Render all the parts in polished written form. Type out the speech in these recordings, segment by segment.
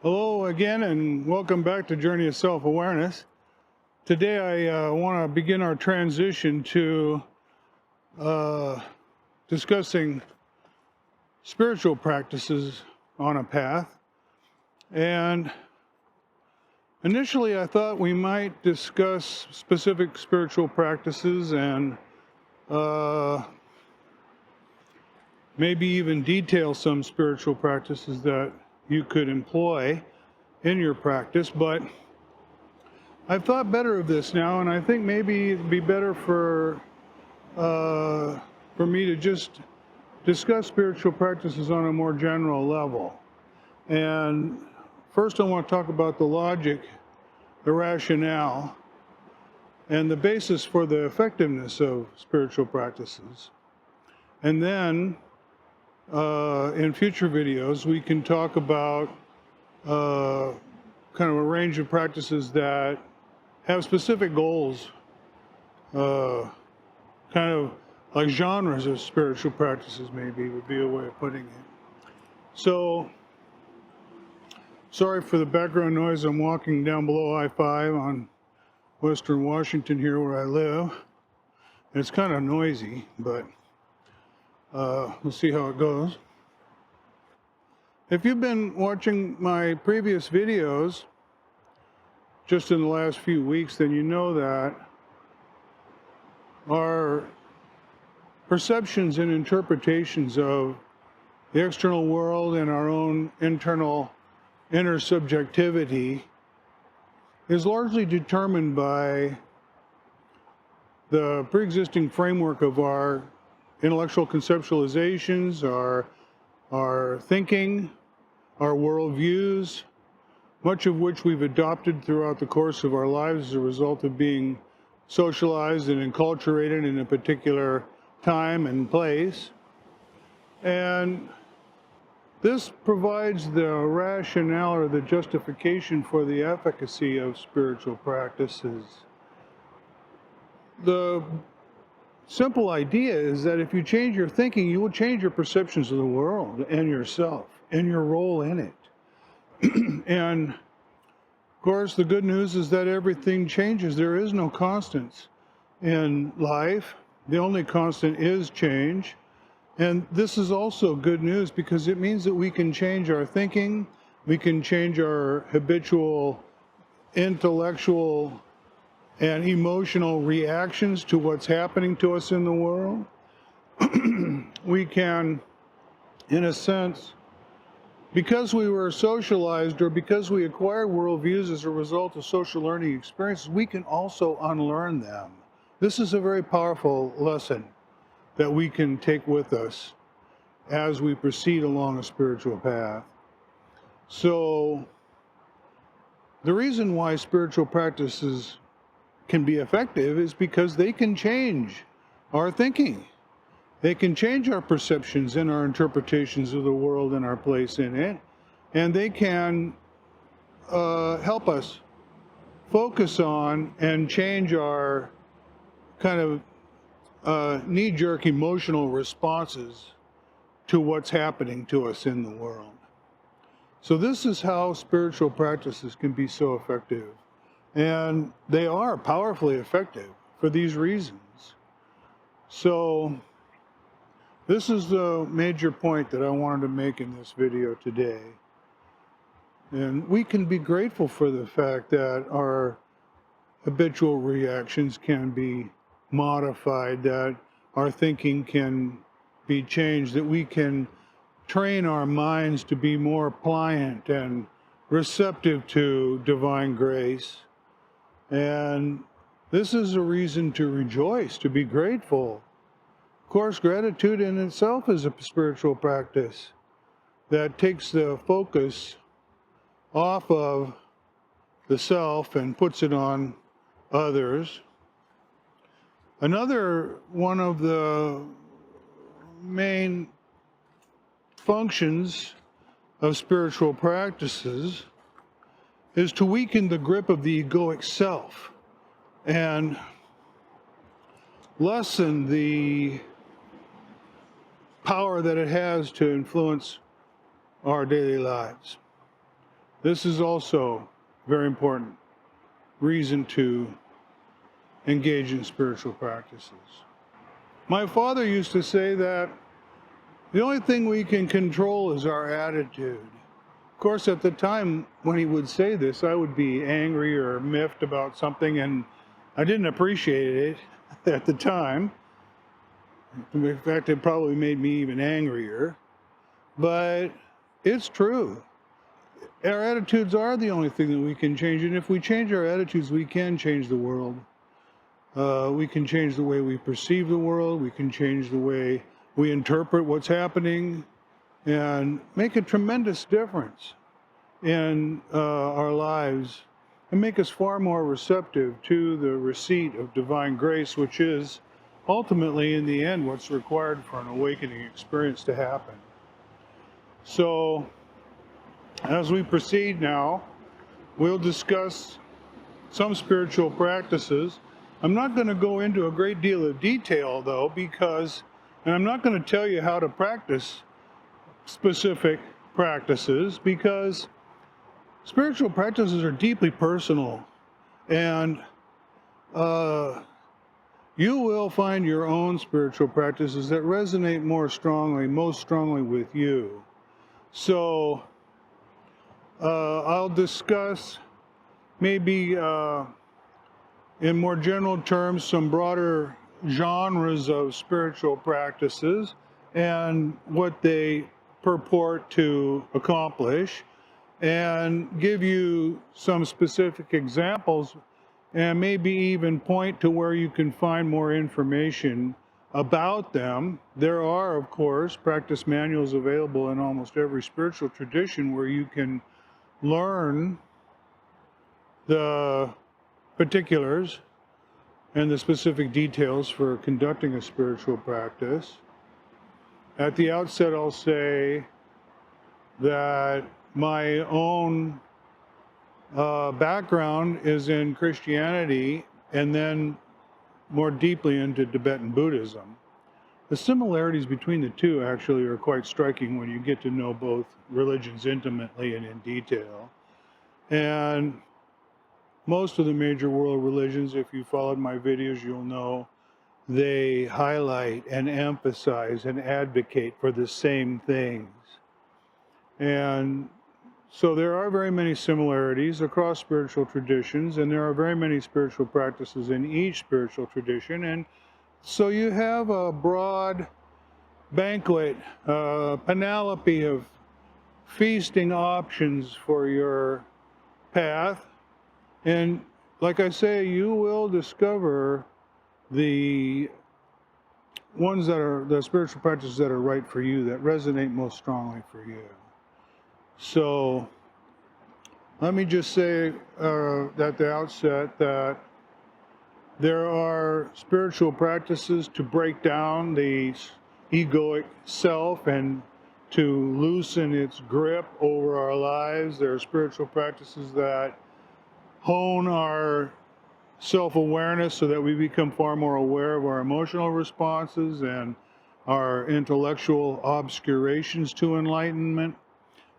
Hello again, and welcome back to Journey of Self-Awareness. Today I want to begin our transition to discussing spiritual practices on a path. And initially I thought we might discuss specific spiritual practices and maybe even detail some spiritual practices that you could employ in your practice, but I've thought better of this now, and I think maybe it'd be better for me to just discuss spiritual practices on a more general level. And first I want to talk about the logic, the rationale, and the basis for the effectiveness of spiritual practices. And then in future videos we can talk about kind of a range of practices that have specific goals, kind of like genres of spiritual practices, maybe would be a way of putting it. So, sorry for the background noise. I'm walking down below I-5 on Western Washington here where I live. And it's kind of noisy, but we'll see how it goes. If you've been watching my previous videos just in the last few weeks, then you know that our perceptions and interpretations of the external world and our own internal inner subjectivity is largely determined by the pre-existing framework of our intellectual conceptualizations, our thinking, our worldviews, much of which we've adopted throughout the course of our lives as a result of being socialized and enculturated in a particular time and place. And this provides the rationale or the justification for the efficacy of spiritual practices. The simple idea is that if you change your thinking, you will change your perceptions of the world and yourself and your role in it. And of course, the good news is that everything changes. There is no constants in life. The only constant is change. And this is also good news because it means that we can change our thinking, we can change our habitual intellectual and emotional reactions to what's happening to us in the world. We can, in a sense, because we were socialized or because we acquire worldviews as a result of social learning experiences, we can also unlearn them. This is a very powerful lesson that we can take with us as we proceed along a spiritual path. So, the reason why spiritual practices can be effective is because they can change our thinking. They can change our perceptions and our interpretations of the world and our place in it. And they can help us focus on and change our kind of knee-jerk emotional responses to what's happening to us in the world. So this is how spiritual practices can be so effective. And they are powerfully effective for these reasons. So this is the major point that I wanted to make in this video today. And we can be grateful for the fact that our habitual reactions can be modified, that our thinking can be changed, that we can train our minds to be more pliant and receptive to divine grace. And this is a reason to rejoice, to be grateful. Of course, gratitude in itself is a spiritual practice that takes the focus off of the self and puts it on others. Another one of the main functions of spiritual practices is to weaken the grip of the egoic self and lessen the power that it has to influence our daily lives. This is also very important reason to engage in spiritual practices. My father used to say that the only thing we can control is our attitude. Of course, at the time when he would say this, I would be angry or miffed about something, and I didn't appreciate it at the time. In fact, it probably made me even angrier. But it's true. Our attitudes are the only thing that we can change, and if we change our attitudes, we can change the world. We can change the way we perceive the world. We can change the way we interpret what's happening, and make a tremendous difference in our lives, and make us far more receptive to the receipt of divine grace, which is ultimately, in the end, what's required for an awakening experience to happen. So, as we proceed now, we'll discuss some spiritual practices. I'm not going to go into a great deal of detail, though, and I'm not going to tell you how to practice specific practices, because spiritual practices are deeply personal, and you will find your own spiritual practices that resonate most strongly with you. So I'll discuss maybe in more general terms some broader genres of spiritual practices and what they purport to accomplish, and give you some specific examples, and maybe even point to where you can find more information about them. There are, of course, practice manuals available in almost every spiritual tradition where you can learn the particulars and the specific details for conducting a spiritual practice. At the outset, I'll say that my own background is in Christianity, and then more deeply into Tibetan Buddhism. The similarities between the two actually are quite striking when you get to know both religions intimately and in detail. And most of the major world religions, if you followed my videos, you'll know they highlight and emphasize and advocate for the same things. And so there are very many similarities across spiritual traditions, and there are very many spiritual practices in each spiritual tradition. And so you have a broad banquet, panoply of feasting options for your path. And like I say, you will discover the spiritual practices that are right for you, that resonate most strongly for you. So let me just say at the outset that there are spiritual practices to break down the egoic self and to loosen its grip over our lives. There are spiritual practices that hone our self-awareness so that we become far more aware of our emotional responses and our intellectual obscurations to enlightenment.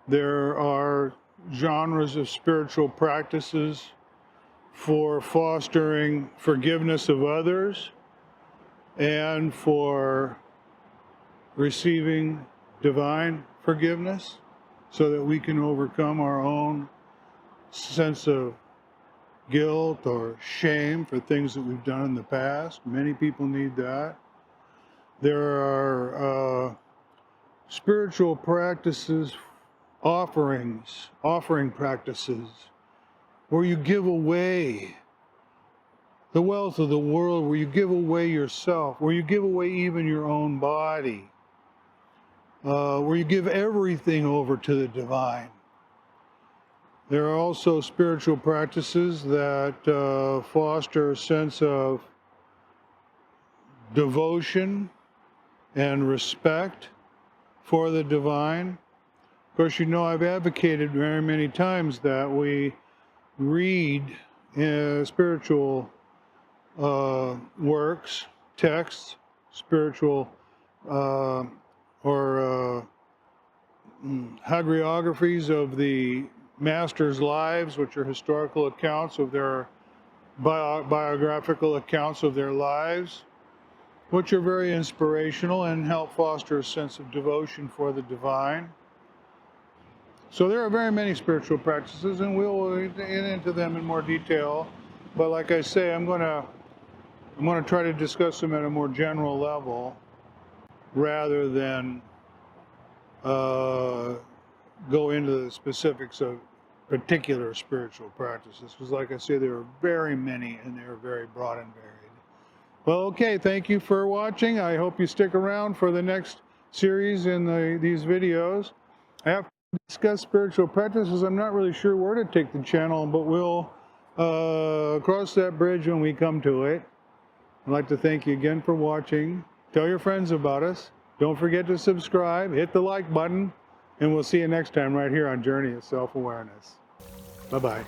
There are genres of spiritual practices for fostering forgiveness of others and for receiving divine forgiveness, so that we can overcome our own sense of guilt or shame for things that we've done in the past. Many people need that. There are spiritual practices, offering practices, where you give away the wealth of the world, where you give away yourself, where you give away even your own body, where you give everything over to the divine. There are also spiritual practices that foster a sense of devotion and respect for the divine. Of course, you know, I've advocated very many times that we read spiritual works, texts, spiritual or hagiographies of the masters' lives, which are historical accounts of their biographical accounts of their lives, which are very inspirational and help foster a sense of devotion for the divine. So there are very many spiritual practices, and we'll get into them in more detail. But like I say, I'm going to try to discuss them at a more general level rather than go into the specifics of particular spiritual practices, because like I say, there are very many and they're very broad and varied. Well, okay, thank you for watching. I hope you stick around for the next series in these videos. After we discuss spiritual practices, I'm not really sure where to take the channel, but we'll cross that bridge when we come to it. I'd like to thank you again for watching. Tell your friends about us. Don't forget to subscribe, hit the like button, and we'll see you next time right here on Journey of Self-Awareness. Bye-bye.